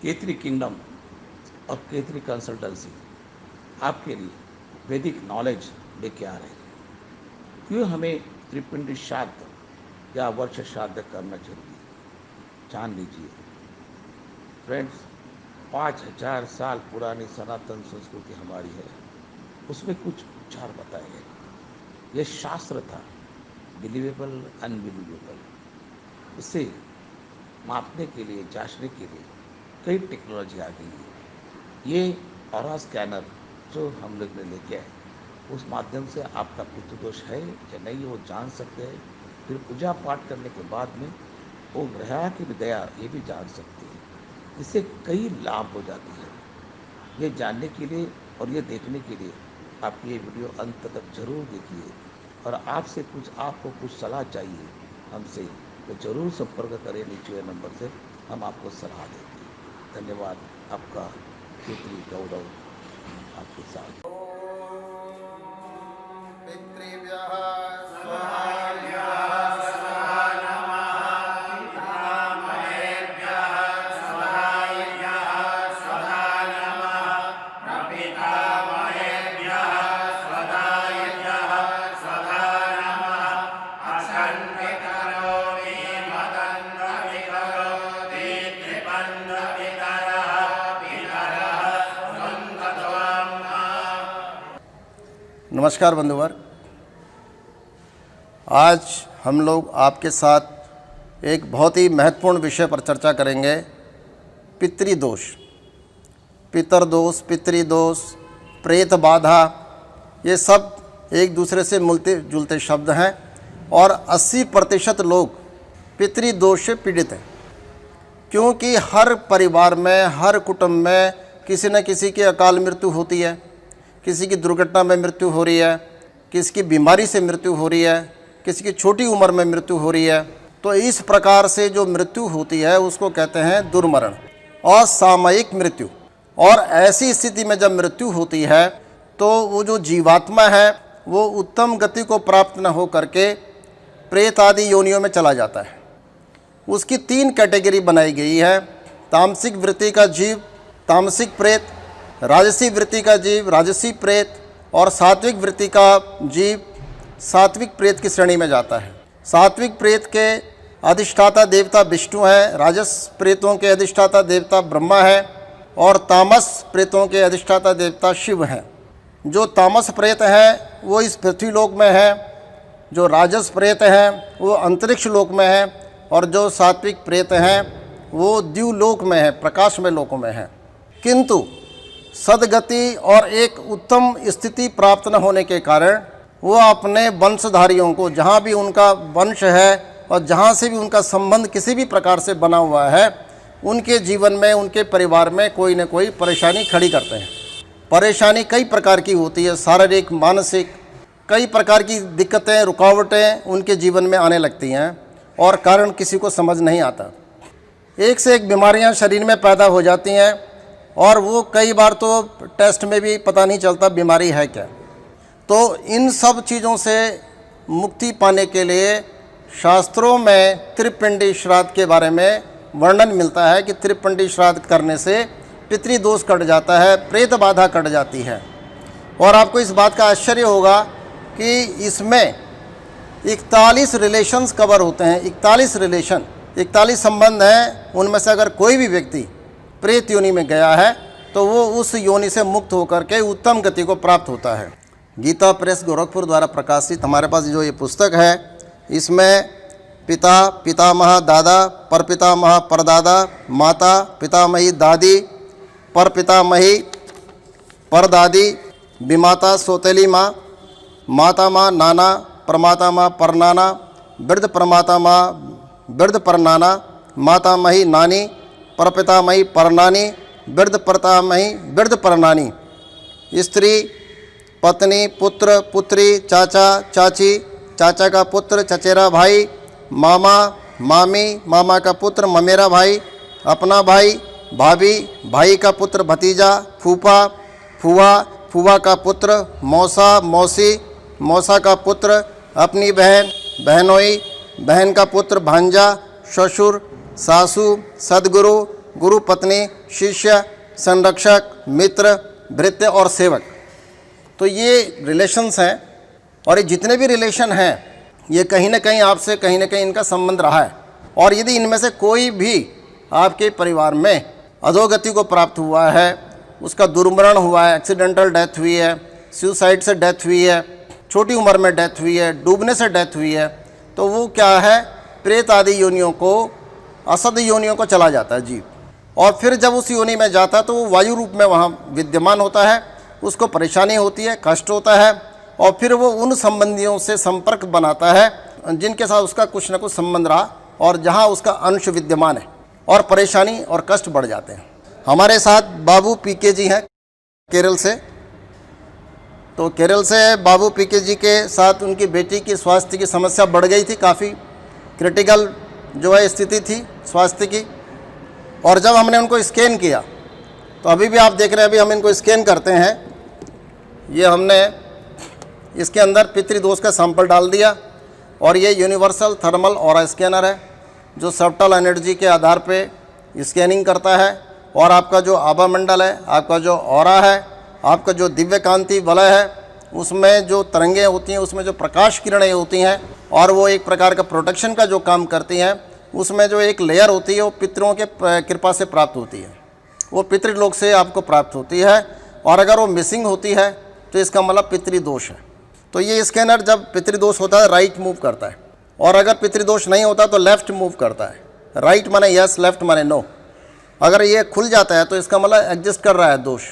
केतरी किंगडम और केतरी कंसल्टेंसी आपके लिए वैदिक नॉलेज लेके आ रहे हैं। क्यों हमें त्रिपिंडी श्राद्ध या वर्ष श्राद्ध करना चाहिए, जान लीजिए फ्रेंड्स। 5000 साल पुरानी सनातन संस्कृति हमारी है, उसमें कुछ उपचार बताए गए। यह शास्त्र था, बिलीवेबल अनबिलीवेबल। इसे मापने के लिए, जांचने के लिए कई टेक्नोलॉजी आ गई है। ये ऑरा स्कैनर जो हम लोग ने लेके आए, उस माध्यम से आपका पितृदोष है या नहीं वो जान सकते हैं। फिर पूजा पाठ करने के बाद में वो ग्रह की भी दया ये भी जान सकते हैं। इससे कई लाभ हो जाती है। ये जानने के लिए और ये देखने के लिए आप ये वीडियो अंत तक जरूर देखिए। और आपको कुछ सलाह चाहिए हमसे तो जरूर संपर्क करें नीचे हुए नंबर से, हम आपको सलाह देंगे। धन्यवाद। आपका केतरी गौरव आपके साथ। नमस्कार बंधुवर, आज हम लोग आपके साथ एक बहुत ही महत्वपूर्ण विषय पर चर्चा करेंगे। पितृदोष, पितरदोष, पितृदोष, प्रेत बाधा, ये सब एक दूसरे से मिलते जुलते शब्द हैं और 80% लोग पितृदोष से पीड़ित हैं। क्योंकि हर परिवार में, हर कुटुंब में किसी न किसी की अकाल मृत्यु होती है, किसी की दुर्घटना में मृत्यु हो रही है, किसी की बीमारी से मृत्यु हो रही है, किसी की छोटी उम्र में मृत्यु हो रही है। तो इस प्रकार से जो मृत्यु होती है उसको कहते हैं दुर्मरण और सामयिक मृत्यु। और ऐसी स्थिति में जब मृत्यु होती है तो वो जो जीवात्मा है वो उत्तम गति को प्राप्त न हो करके प्रेत आदि योनियों में चला जाता है। उसकी 3 कैटेगरी बनाई गई है। तामसिक वृत्ति का जीव तामसिक प्रेत, राजसी वृत्ति का जीव राजसी प्रेत और सात्विक वृत्ति का जीव सात्विक प्रेत की श्रेणी में जाता है। सात्विक प्रेत के अधिष्ठाता देवता विष्णु है, राजस प्रेतों के अधिष्ठाता देवता ब्रह्मा है और तामस प्रेतों के अधिष्ठाता देवता शिव हैं। जो तामस प्रेत है वो इस पृथ्वी लोक में है, जो राजस प्रेत हैं वो अंतरिक्ष लोक में है और जो सात्विक प्रेत हैं वो द्युलोक में है, प्रकाश में लोकों में है। किंतु सदगति और एक उत्तम स्थिति प्राप्त न होने के कारण वो अपने वंशधारियों को, जहाँ भी उनका वंश है और जहाँ से भी उनका संबंध किसी भी प्रकार से बना हुआ है, उनके जीवन में, उनके परिवार में कोई न कोई परेशानी खड़ी करते हैं। परेशानी कई प्रकार की होती है, शारीरिक, मानसिक, कई प्रकार की दिक्कतें, रुकावटें उनके जीवन में आने लगती हैं और कारण किसी को समझ नहीं आता। एक से एक बीमारियां शरीर में पैदा हो जाती हैं और वो कई बार तो टेस्ट में भी पता नहीं चलता बीमारी है क्या। तो इन सब चीज़ों से मुक्ति पाने के लिए शास्त्रों में त्रिपिंडी श्राद्ध के बारे में वर्णन मिलता है कि त्रिपिंडी श्राद्ध करने से पितृदोष कट जाता है, प्रेत बाधा कट जाती है। और आपको इस बात का आश्चर्य होगा कि इसमें 41 रिलेशंस कवर होते हैं। 41 रिलेशन, 41 संबंध हैं। उनमें से अगर कोई भी व्यक्ति प्रेत योनि में गया है तो वो उस योनि से मुक्त होकर के उत्तम गति को प्राप्त होता है। गीता प्रेस गोरखपुर द्वारा प्रकाशित हमारे पास जो ये पुस्तक है, इसमें पिता, पितामह, दादा, परपितामह, परदादा, माता, पितामही, दादी, परपितामही, परदादी, विमाता, सौतेली माँ, माता माँ, नाना, प्रमाता माँ, परनाना, वृद्ध प्रमाता माँ, वृद्ध परनाना, मातामही, नानी, परपितामही, परनानी, वृद्ध प्रतामही, वृद्ध परनानी, स्त्री, पत्नी, पुत्र, पुत्री, चाचा, चाची, चाचा का पुत्र, चचेरा भाई, मामा, मामी, मामा का पुत्र, ममेरा भाई, अपना भाई, भाभी, भाई का पुत्र, भतीजा, फूफा, फूफा, फूफा का पुत्र, मौसा, मौसी, मौसा का पुत्र, अपनी बहन, बहनोई, बहन का पुत्र, भांजा, ससुर, सासू, सदगुरु, गुरु, पत्नी, शिष्य, संरक्षक, मित्र, भृत्य और सेवक। तो ये रिलेशंस हैं, और ये जितने भी रिलेशन हैं ये कहीं ना कहीं आपसे कहीं ना कहीं इनका संबंध रहा है। और यदि इनमें से कोई भी आपके परिवार में अधोगति को प्राप्त हुआ है, उसका दुर्मरण हुआ है, एक्सीडेंटल डेथ हुई है, सुसाइड से डेथ हुई है, छोटी उम्र में डेथ हुई है, डूबने से डेथ हुई है, तो वो क्या है, प्रेत आदि योनियों को, असद योनियों को चला जाता है जीव। और फिर जब उस योनि में जाता है तो वो वायु रूप में वहाँ विद्यमान होता है, उसको परेशानी होती है, कष्ट होता है, और फिर वो उन संबंधियों से संपर्क बनाता है जिनके साथ उसका कुछ न कुछ संबंध रहा और जहाँ उसका अंश विद्यमान है, और परेशानी और कष्ट बढ़ जाते हैं। हमारे साथ बाबू पीके जी हैं केरल से। तो केरल से बाबू पीके जी के साथ उनकी बेटी की स्वास्थ्य की समस्या बढ़ गई थी, काफ़ी क्रिटिकल जो है स्थिति थी स्वास्थ्य की। और जब हमने उनको स्कैन किया, तो अभी भी आप देख रहे हैं, अभी हम इनको स्कैन करते हैं, ये हमने इसके अंदर पितृदोष का सैंपल डाल दिया। और ये यूनिवर्सल थर्मल ऑरा स्कैनर है जो सबटल एनर्जी के आधार पे स्कैनिंग करता है, और आपका जो आभा मंडल है, आपका जो ऑरा है, आपका जो दिव्य कांति वलय है, उसमें जो तरंगें होती हैं, उसमें जो प्रकाश किरणें होती हैं, और वो एक प्रकार का प्रोटेक्शन का जो काम करती हैं, उसमें जो एक लेयर होती है वो पितरों के कृपा से प्राप्त होती है, वो पितृलोक से आपको प्राप्त होती है। और अगर वो मिसिंग होती है तो इसका मतलब पितृदोष है। तो ये स्कैनर जब पितृदोष होता है राइट मूव करता है, और अगर पितृदोष नहीं होता तो लेफ्ट मूव करता है। राइट माने यस, लेफ्ट माने नो। अगर ये खुल जाता है तो इसका मतलब एग्जिस्ट कर रहा है दोष।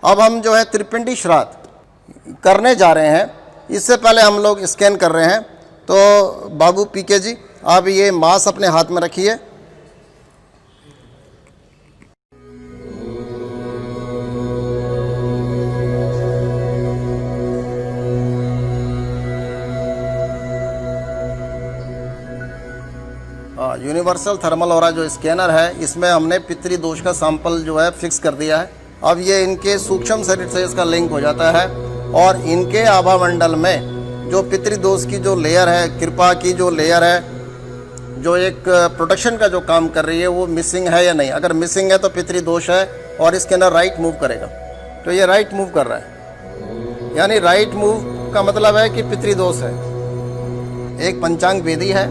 अब हम जो है त्रिपिंडी श्राद्ध करने जा रहे हैं, इससे पहले हम लोग स्कैन कर रहे हैं। तो बाबू पीके जी, आप ये मास अपने हाथ में रखिए। यूनिवर्सल थर्मल ऑरा जो स्कैनर है, इसमें हमने पितृदोष का सैंपल जो है फिक्स कर दिया है। अब ये इनके सूक्ष्म शरीर से इसका लिंक हो जाता है, और इनके आभा मंडल में जो पितृदोष की जो लेयर है, कृपा की जो लेयर है, जो एक प्रोटेक्शन का जो काम कर रही है, वो मिसिंग है या नहीं। अगर मिसिंग है तो पितृदोष है, और इसके अंदर राइट मूव करेगा। तो ये राइट मूव कर रहा है, यानी राइट मूव का मतलब है कि पितृदोष है। एक पंचांग वेदी है,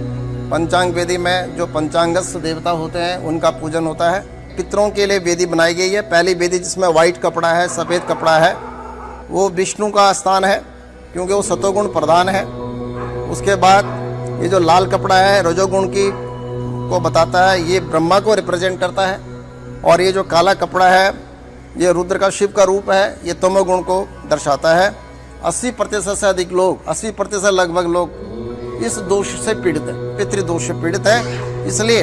पंचांग वेदी में जो पंचांगस्थ देवता होते हैं उनका पूजन होता है। पितरों के लिए वेदी बनाई गई है। पहली वेदी जिसमें वाइट कपड़ा है, सफ़ेद कपड़ा है, वो विष्णु का स्थान है क्योंकि वो सतोगुण प्रधान है। उसके बाद ये जो लाल कपड़ा है रजोगुण की को बताता है, ये ब्रह्मा को रिप्रेजेंट करता है। और ये जो काला कपड़ा है ये रुद्र का, शिव का रूप है, ये तमोगुण को दर्शाता है। 80% से अधिक लोग, 80% लगभग लोग इस दोष से पीड़ित है, पितृदोष से पीड़ित है। इसलिए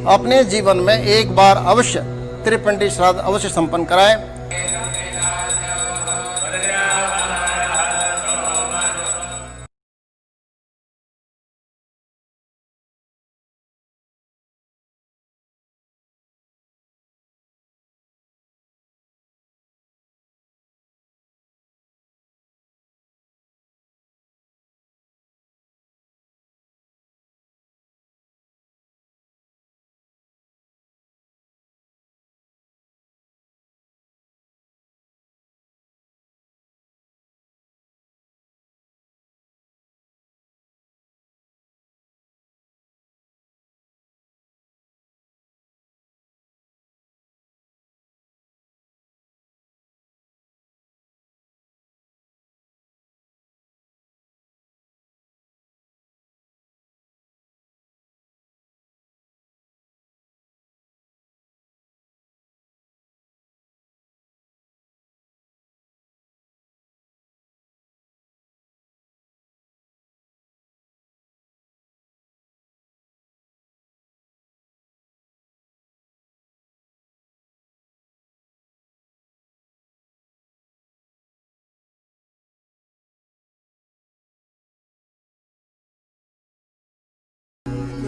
अपने जीवन में एक बार अवश्य त्रिपिंडी श्राद्ध अवश्य संपन्न कराएं।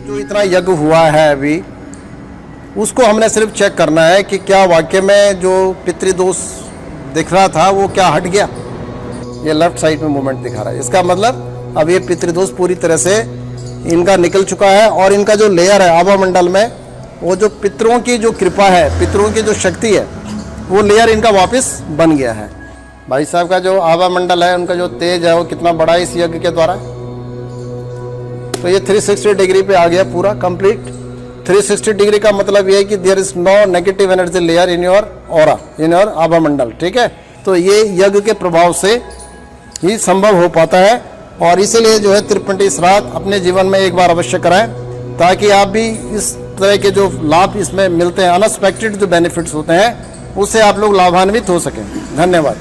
जो इतना यज्ञ हुआ है अभी, उसको हमने सिर्फ चेक करना है कि क्या वाकई में जो पितृदोष दिख रहा था वो क्या हट गया। ये लेफ्ट साइड में मूवमेंट दिखा रहा है, इसका मतलब अब ये पितृदोष पूरी तरह से इनका निकल चुका है। और इनका जो लेयर है आभा मंडल में, वो जो पितरों की जो कृपा है, पितरों की जो शक्ति है, वो लेयर इनका वापस बन गया है। भाई साहब का जो आभा मंडल है, उनका जो तेज है वो कितना बड़ा है इस यज्ञ के द्वारा। तो ये 360 डिग्री पे आ गया पूरा कंप्लीट। 360 डिग्री का मतलब ये है कि there is no negative energy layer in your aura, in your आभा मंडल। ठीक है, तो ये यज्ञ के प्रभाव से ही संभव हो पाता है। और इसीलिए जो है त्रिपिंडी श्राद्ध अपने जीवन में एक बार अवश्य कराएं, ताकि आप भी इस तरह के जो लाभ इसमें मिलते हैं, अनएक्सपेक्टेड जो बेनिफिट्स होते हैं, उससे आप लोग लाभान्वित हो सकें। धन्यवाद।